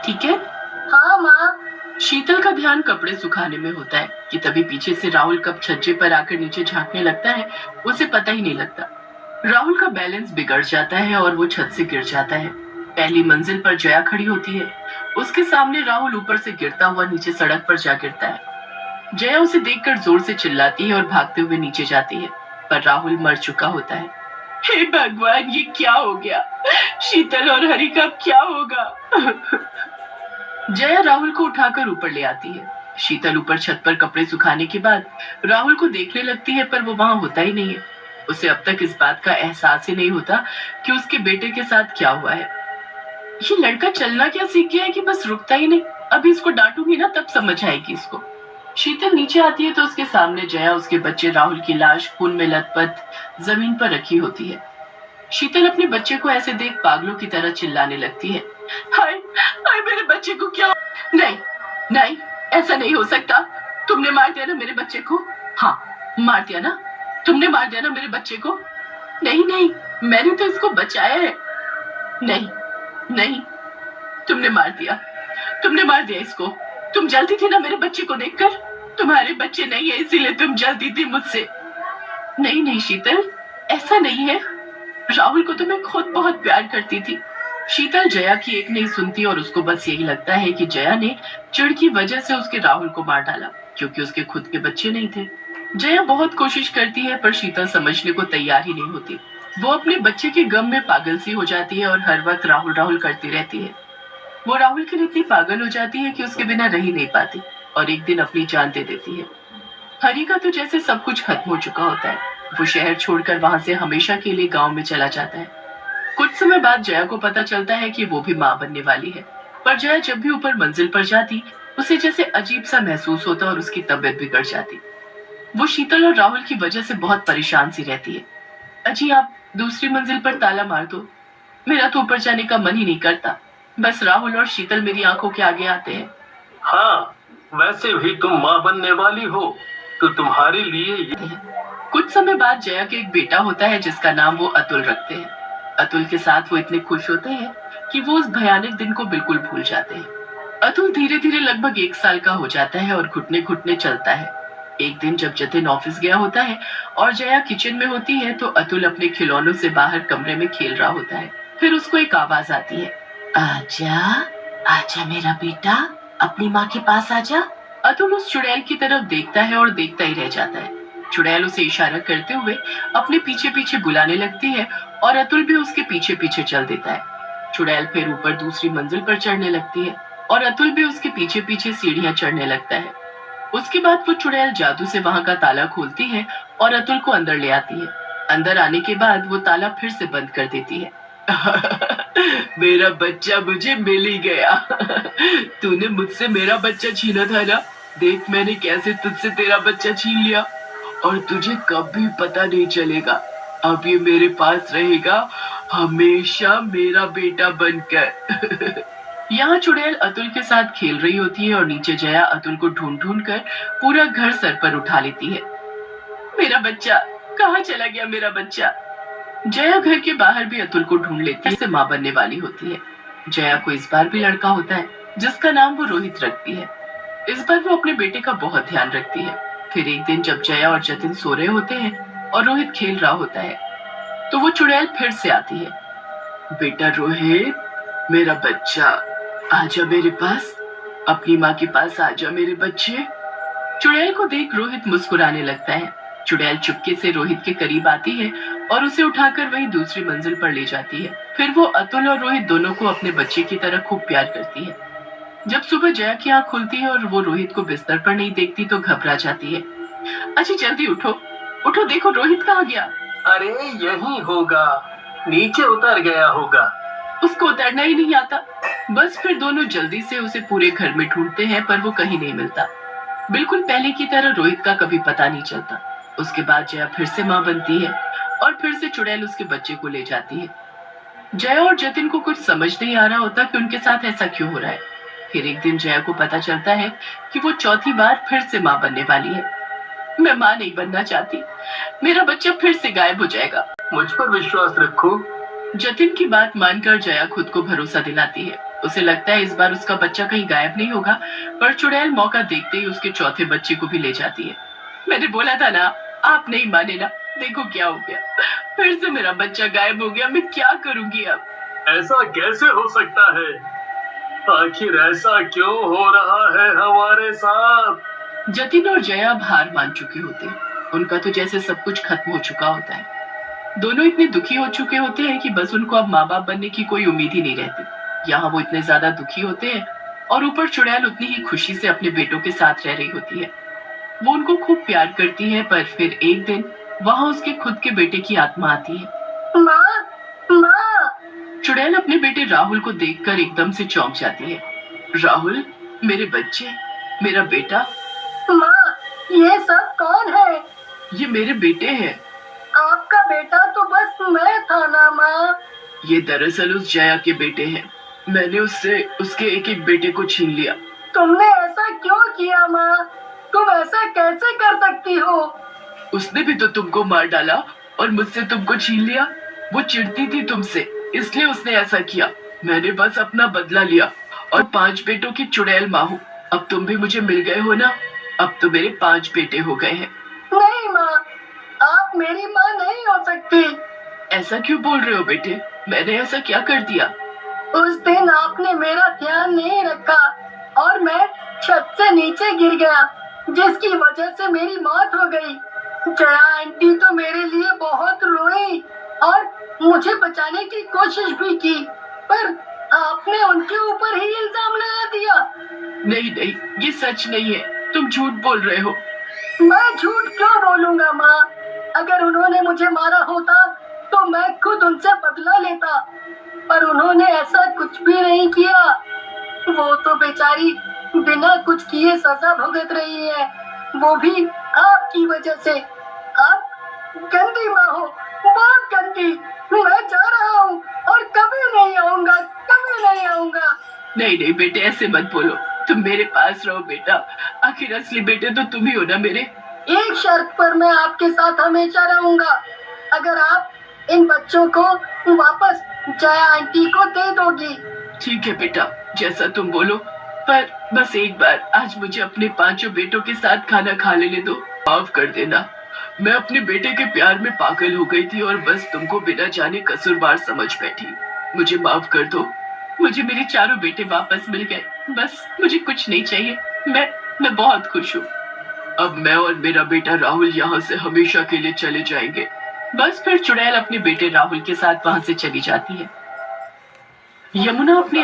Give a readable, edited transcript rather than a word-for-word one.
ठीक है? हाँ माँ। शीतल का ध्यान कपड़े सुखाने में होता है कि तभी पीछे से राहुल कब छज्जे पर आकर नीचे झांकने लगता है, उसे पता ही नहीं लगता। राहुल का बैलेंस बिगड़ जाता है और वो छत से गिर जाता है। पहली मंजिल पर जया खड़ी होती है। उसके सामने राहुल ऊपर से गिरता हुआ नीचे सड़क पर जा गिरता है। जया उसे देखकर जोर से चिल्लाती है और भागते हुए नीचे जाती है, पर राहुल मर चुका होता है। हे भगवान, ये क्या हो गया? शीतल और हरि का क्या होगा? जया राहुल को उठाकर ऊपर ले आती है। शीतल ऊपर छत पर कपड़े सुखाने के बाद राहुल को देखने लगती है, पर वो वहां होता ही नहीं है। उसे अब तक इस बात का एहसास ही नहीं होता कि उसके बेटे के साथ क्या हुआ है। ये लड़का चलना क्या सीख गया है कि बस रुकता ही नहीं। अभी इसको डांटूंगी ना, तब समझ आएगी इसको। शीतल नीचे आती है तो उसके सामने जया उसके बच्चे राहुल की लाश खून में लथपथ जमीन पर रखी होती है। शीतल अपने बच्चे को ऐसे देख पागलों की तरह चिल्लाने लगती है। हाय हाय, मेरे बच्चे को क्या? नहीं नहीं, ऐसा नहीं हो सकता। तुमने मार दिया ना मेरे बच्चे को? हाँ, मार दिया ना। तुमने मार दिया ना मेरे बच्चे को? नहीं नहीं, मैंने तो इसको बचाया है। नहीं नहीं, तुमने मार दिया। तुमने मार दिया इसको। तुम जलती थी ना मेरे बच्चे को देखकर। तुम्हारे बच्चे नहीं है इसीलिए तुम जलती थी मुझसे। नहीं नहीं शीतल, ऐसा नहीं है। राहुल को तो मैं खुद बहुत प्यार करती थी। शीतल जया की एक नहीं सुनती और उसको बस यही लगता है कि जया ने चिढ़ की वजह से उसके राहुल को मार डाला, क्योंकि उसके खुद के बच्चे नहीं थे। जया बहुत कोशिश करती है पर शीतल समझने को तैयार ही नहीं होती। वो अपने बच्चे के गम में पागल सी हो जाती है और हर वक्त राहुल राहुल करती रहती है। वो राहुल के लिए इतनी पागल हो जाती है कि उसके बिना रह ही नहीं पाती और एक दिन अपनी जान दे देती है। हरी का तो जैसे सब कुछ खत्म हो चुका होता है। वो शहर छोड़कर वहां से हमेशा के लिए गांव में चला जाता है। कुछ समय बाद जया को पता चलता है कि वो भी माँ बनने वाली है, पर जया जब भी ऊपर मंजिल पर जाती उसे जैसे अजीब सा महसूस होता और उसकी तबीयत बिगड़ जाती। वो शीतल और राहुल की वजह से बहुत परेशान सी रहती है। अजी, आप दूसरी मंजिल पर ताला मार दो, मेरा तो ऊपर जाने का मन ही नहीं करता। बस राहुल और शीतल मेरी आंखों के आगे आते हैं। हाँ, वैसे भी तुम माँ बनने वाली हो तो तुम्हारे लिए कुछ समय बाद जया के एक बेटा होता है जिसका नाम वो अतुल रखते हैं। अतुल के साथ वो इतने खुश होते हैं कि वो उस भयानक दिन को बिल्कुल भूल जाते हैं। अतुल धीरे धीरे लगभग 1 साल का हो जाता है और घुटने घुटने चलता है। एक दिन जब जतिन ऑफिस गया होता है और जया किचन में होती है तो अतुल अपने खिलौनों से बाहर कमरे में खेल रहा होता है। फिर उसको एक आवाज आती है, आजा आजा मेरा बेटा, अपनी माँ के पास आजा। अतुल उस चुड़ैल की तरफ देखता है और देखता ही रह जाता है। चुड़ैल उसे इशारा करते हुए अपने पीछे पीछे बुलाने लगती है और अतुल भी उसके पीछे पीछे चल देता है। चुड़ैल फिर ऊपर दूसरी मंजिल पर चढ़ने लगती है और अतुल भी उसके पीछे पीछे सीढ़ियां चढ़ने लगता है। उसके बाद वो चुड़ैल जादू से वहां का ताला खोलती है और अतुल को अंदर ले आती है। अंदर आने के बाद वो ताला फिर से बंद कर देती है। मेरा बच्चा मुझे मिल ही गया। तूने मुझसे मेरा बच्चा छीना था ना, देख मैंने कैसे तुझसे तेरा बच्चा छीन लिया और तुझे कभी पता नहीं चलेगा। अब ये मेरे पास रहेगा हमेशा मेरा बेटा बनकर। यहाँ चुड़ैल अतुल के साथ खेल रही होती है और नीचे जया अतुल को ढूंढ ढूंढ कर पूरा घर सर पर उठा लेती है। मेरा बच्चा कहाँ चला गया? मेरा बच्चा। जया घर के बाहर भी अतुल को ढूंढ लेती है, से माँ बनने वाली होती है। जया को इस बार भी लड़का होता है जिसका नाम वो रोहित रखती है। इस बार वो अपने बेटे का बहुत ध्यान रखती है। फिर एक दिन जब जया और जतिन सो रहे होते हैं और रोहित खेल रहा होता है तो वो चुड़ैल फिर से आती है। बेटा रोहित, मेरा बच्चा, आजा मेरे पास, अपनी माँ के पास आजा मेरे बच्चे। चुड़ैल को देख रोहित मुस्कुराने लगता है। चुड़ैल चुपके से रोहित के करीब आती है और उसे उठाकर वही दूसरी मंजिल पर ले जाती है। फिर वो अतुल और रोहित दोनों को अपने बच्चे की तरह खूब प्यार करती है। जब सुबह जया की आंख खुलती है और वो रोहित को बिस्तर पर नहीं देखती तो घबरा जाती है। अच्छा जल्दी उठो, उठो, देखो रोहित कहाँ गया? अरे यही होगा, नीचे उतर गया होगा। उसको उतरना ही नहीं आता। बस फिर दोनों जल्दी से उसे पूरे घर में ढूंढते हैं पर वो कहीं नहीं मिलता। बिल्कुल पहले की तरह रोहित का कभी पता नहीं चलता। उसके बाद जया फिर से माँ बनती है और फिर से चुड़ैल उसके बच्चे को ले जाती है। जया और जतिन को कुछ समझ नहीं आ रहा होता कि उनके साथ ऐसा क्यों हो रहा है। फिर एक दिन जया को पता चलता है कि वो चौथी बार फिर से माँ बनने वाली है। मैं माँ नहीं बनना चाहती, मेरा बच्चा फिर से गायब हो जाएगा। मुझ पर विश्वास रखो। जतिन की बात मानकर जया खुद को भरोसा दिलाती है। उसे लगता है इस बार उसका बच्चा कहीं गायब नहीं होगा, पर चुड़ैल मौका देखते ही उसके चौथे बच्चे को भी ले जाती है। मैंने बोला था ना, आप नहीं माने ना, देखो क्या हो गया, फिर से मेरा बच्चा गायब हो गया, मैं क्या करूंगी अब। ऐसा कैसे हो सकता है? आखिर ऐसा क्यों हो रहा है हमारे साथ? जतिन और जया अब हार मान चुके होते हैं। उनका तो जैसे सब कुछ खत्म हो चुका होता है। दोनों इतने दुखी हो चुके होते हैं कि बस उनको अब माँ बाप बनने की कोई उम्मीद ही नहीं रहती। यहाँ वो इतने ज्यादा दुखी होते हैं और ऊपर चुड़ैल उतनी ही खुशी से अपने बेटों के साथ रह रही होती है। वो उनको खूब प्यार करती है, पर फिर एक दिन वहाँ उसके खुद के बेटे की आत्मा आती है। माँ, माँ, चुड़ैल अपने बेटे राहुल को देखकर एकदम से चौंक जाती है। राहुल, मेरे बच्चे, मेरा बेटा। माँ, ये सब कौन है? ये मेरे बेटे हैं। आपका बेटा तो बस मैं था ना माँ। ये दरअसल उस जया के बेटे हैं। मैंने उससे उसके एक एक बेटे को छीन लिया। तुमने ऐसा क्यों किया माँ? तुम ऐसा कैसे कर सकती हो? उसने भी तो तुमको मार डाला और मुझसे तुमको छीन लिया। वो चिढ़ती थी तुमसे, इसलिए उसने ऐसा किया। मैंने बस अपना बदला लिया और 5 बेटों की चुड़ैल माँ हूँ। अब तुम भी मुझे मिल गए हो ना, अब तो मेरे 5 बेटे हो गए हैं। नहीं माँ, आप मेरी माँ नहीं हो सकती। ऐसा क्यों बोल रहे हो बेटे? मैंने ऐसा क्या कर दिया? उस दिन आपने मेरा ध्यान नहीं रखा और मैं छत से नीचे गिर गया, जिसकी वजह से मेरी मौत हो गई। जया आंटी तो मेरे लिए बहुत रोई और मुझे बचाने की कोशिश भी की, पर आपने उनके ऊपर ही इल्जाम लगा दिया। नहीं नहीं, ये सच नहीं है, तुम झूठ बोल रहे हो। मैं झूठ क्यों बोलूंगा माँ? अगर उन्होंने मुझे मारा होता तो मैं खुद उनसे बदला लेता, पर उन्होंने ऐसा कुछ भी नहीं किया। वो तो बेचारी बिना कुछ किए सजा भुगत रही है, वो भी आपकी वजह से। आप गंदी माँ हो, बहुत गंदी। मैं जा रहा हूँ और कभी नहीं आऊंगा, कभी नहीं आऊंगा। नहीं नहीं बेटे, ऐसे मत बोलो, तुम मेरे पास रहो बेटा। आखिर असली बेटे तो तुम ही हो ना मेरे। एक शर्त पर मैं आपके साथ हमेशा रहूंगा, अगर आप इन बच्चों को वापस जया आंटी को दे दोगी। ठीक है बेटा, जैसा तुम बोलो, पर बस एक बार आज मुझे अपने 5 बेटों के साथ खाना खा लेने दो। माफ कर देना, मैं अपने बेटे के प्यार में पागल हो गई थी और बस तुमको बिना जाने कसूरवार समझ बैठी। मुझे माफ कर दो। मुझे मेरे 4 बेटे वापस मिल गए, बस मुझे कुछ नहीं चाहिए। मैं बहुत खुश हूँ। अब मैं और मेरा बेटा राहुल यहाँ से हमेशा के लिए चले जाएंगे। बस फिर चुड़ैल अपने बेटे राहुल के साथ वहाँ से चली जाती है। यमुना अपनी